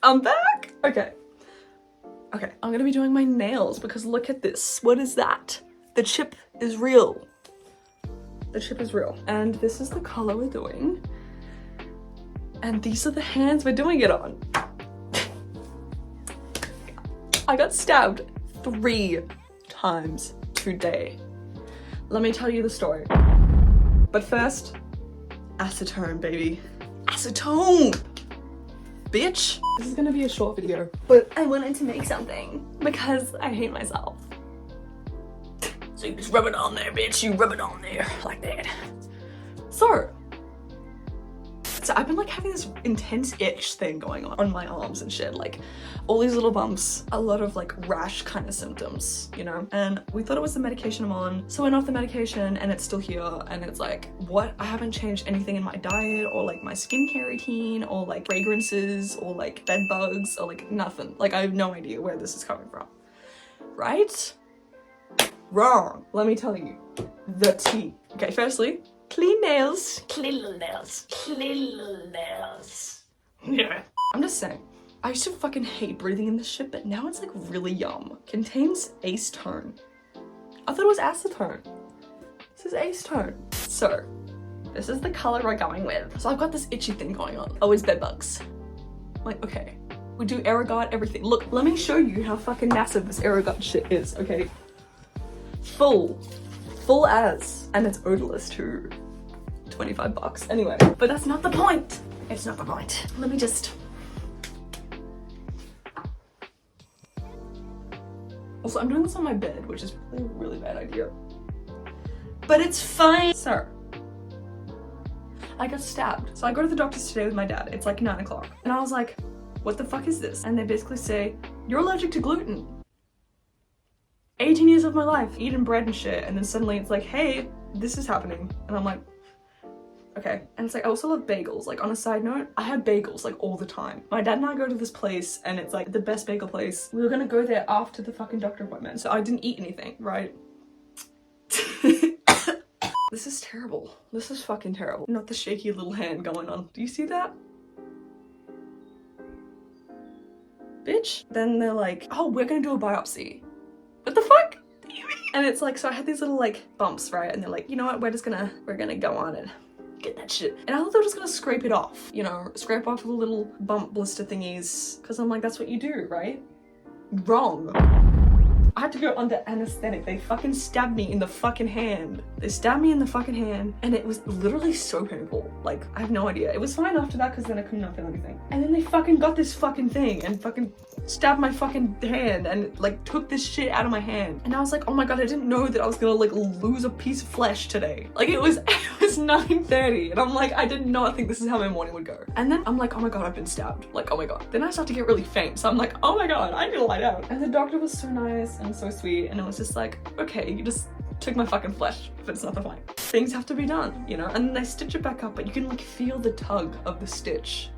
I'm back. Okay, I'm gonna be doing my nails because look at this. What is that? The chip is real. The chip is real. And this is the color we're doing. And these are the hands we're doing it on. I got stabbed 3 times today. Let me tell you the story. But first, acetone, baby. Acetone! Bitch! This is gonna be a short video, but I wanted to make something because I hate myself. So you just rub it on there, bitch. You rub it on there like that. So I've been like having this intense itch thing going on my arms and shit, like all these little bumps, a lot of like rash kind of symptoms, you know? And we thought it was the medication I'm on, so I went off the medication and it's still here, and it's like, what? I haven't changed anything in my diet or like my skincare routine or like fragrances or like bed bugs or like nothing. Like I have no idea where this is coming from, right? Wrong. Let me tell you the tea. Okay, firstly, clean nails. Clean little nails. Clean little nails. Yeah. I'm just saying, I used to fucking hate breathing in this shit, but now it's like really yum. Contains acetone. I thought it was acetone. This is acetone. So, this is the color we're going with. So I've got this itchy thing going on. Oh, it's bed bugs. Like, okay. We do Aeroguard, everything. Look, let me show you how fucking massive this Aeroguard shit is, okay? Full as, and it's odorless too. 25 bucks. Anyway, but that's not the point. It's not the point. Let me just. Also, I'm doing this on my bed, which is probably a really bad idea. But it's fine. So, I got stabbed. So I go to the doctor's today with my dad. It's like 9 o'clock. And I was like, what the fuck is this? And they basically say, you're allergic to gluten. 18 years of my life eating bread and shit, and then suddenly it's like, hey, this is happening. And I'm like, okay. And it's like, I also love bagels. Like, on a side note, I have bagels like all the time. My dad and I go to this place and it's like the best bagel place. We were gonna go there after the fucking doctor appointment, so I didn't eat anything, right? This is terrible. This is fucking terrible. Not the shaky little hand going on. Do you see that? Bitch. Then they're like, oh, we're gonna do a biopsy. What the fuck? And it's like, so I had these little like bumps, right? And they're like, you know what, we're gonna go on and get that shit. And I thought they were just gonna scrape it off, you know, scrape off the little bump blister thingies. Cause I'm like, that's what you do, right? Wrong. I had to go under anesthetic. They fucking stabbed me in the fucking hand. They stabbed me in the fucking hand and it was literally so painful. Like, I have no idea. It was fine after that because then I could not feel anything. And then they fucking got this fucking thing and fucking stabbed my fucking hand and like took this shit out of my hand. And I was like, oh my god, I didn't know that I was gonna like lose a piece of flesh today. Like it was 9:30 and I'm like, I did not think this is how my morning would go. And then I'm like, oh my god, I've been stabbed. Like, oh my god. Then I start to get really faint. So I'm like, oh my god, I need to lie down. And the doctor was so nice and so sweet, and it was just like, okay, you just took my fucking flesh, but it's not the point. Things have to be done, you know? And then they stitch it back up, but you can like feel the tug of the stitch.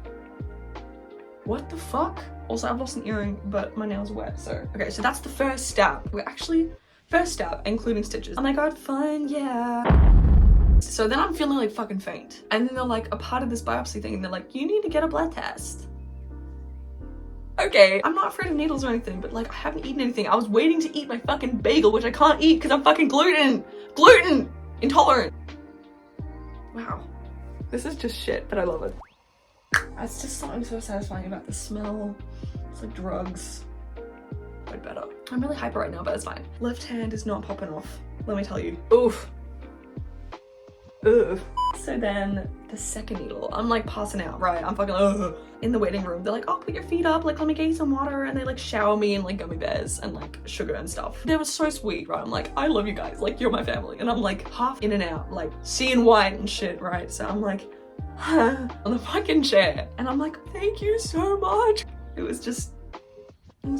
What the fuck? Also, I've lost an earring, but my nails are wet, so. Okay, so that's the first stab. We're actually, first stab, including stitches. Oh my god, fun, yeah. So then I'm feeling like fucking faint. And then they're like a part of this biopsy thing, and they're like, you need to get a blood test. Okay, I'm not afraid of needles or anything, but like I haven't eaten anything. I was waiting to eat my fucking bagel, which I can't eat because I'm fucking gluten intolerant. Wow, this is just shit, but I love it. It's just something so satisfying about the smell. It's like drugs, but better. I'm really hyper right now, but it's fine. Left hand is not popping off, let me tell you. Oof. Ugh. So then the second needle, I'm like passing out, right? I'm fucking ugh. In the waiting room, they're like, oh, put your feet up, like let me get you some water, and they like shower me in like gummy bears and like sugar and stuff. They were so sweet, right? I'm like, I love you guys, like you're my family. And I'm like half in and out, like seeing white and shit, right? So I'm like, huh, on the fucking chair. And I'm like, thank you so much. It was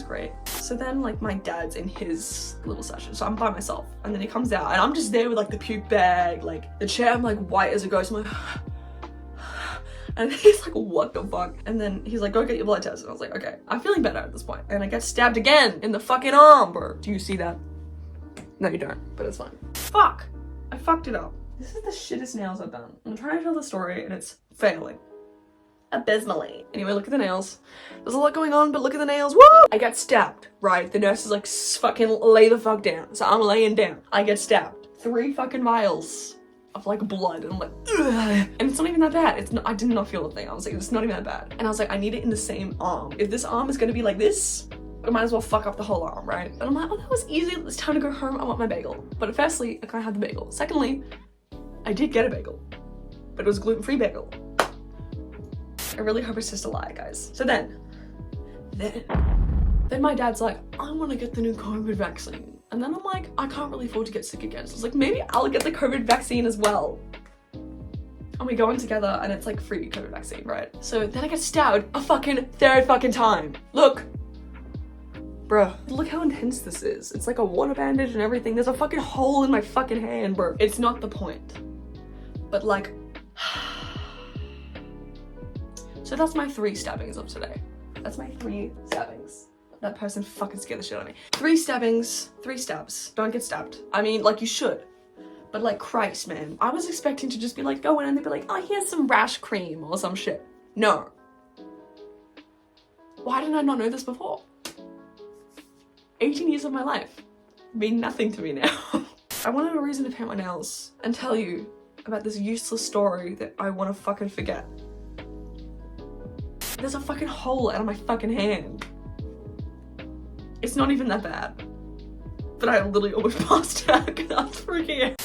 great. So then like my dad's in his little session, so I'm by myself, and then he comes out and I'm just there with like the puke bag, like the chair, I'm like white as a ghost. I'm like and he's like, what the fuck? And then he's like, go get your blood test. And I was like, okay, I'm feeling better at this point. And I get stabbed again in the fucking arm, bro. Do you see that? No, you don't, but it's fine. Fuck, I fucked it up. This is the shittest nails I've done. I'm trying to tell the story and it's failing. abysmally. Anyway, look at the nails. There's a lot going on, but look at the nails. Woo! I got stabbed, right? The nurse is like, fucking lay the fuck down. So I'm laying down. I get stabbed. 3 fucking vials of like blood, and I'm like, ugh. And it's not even that bad. It's not, I did not feel a thing. I was like, it's not even that bad. And I was like, I need it in the same arm. If this arm is gonna be like this, I might as well fuck up the whole arm, right? And I'm like, oh, that was easy. It's time to go home. I want my bagel. But firstly, I can't have the bagel. Secondly, I did get a bagel, but it was a gluten-free bagel. I really hope it's just a lie, guys. So then my dad's like, I want to get the new COVID vaccine. And then I'm like, I can't really afford to get sick again. So I was like, maybe I'll get the COVID vaccine as well. And we go in together and it's like free COVID vaccine, right? So then I get stabbed a fucking 3rd fucking time. Look. Bruh, look how intense this is. It's like a water bandage and everything. There's a fucking hole in my fucking hand, bro. It's not the point. But like, so that's my 3 stabbings of today. That's my 3 stabbings. That person fucking scared the shit out of me. 3 stabbings, 3 stabs. Don't get stabbed. I mean, like, you should. But like, Christ, man. I was expecting to just be like, go in and they'd be like, oh, here's some rash cream or some shit. No. Why didn't I not know this before? 18 years of my life mean nothing to me now. I wanted a reason to paint my nails and tell you about this useless story that I want to fucking forget. There's a fucking hole out of my fucking hand. It's not even that bad. But I literally almost passed out because I was freaking out.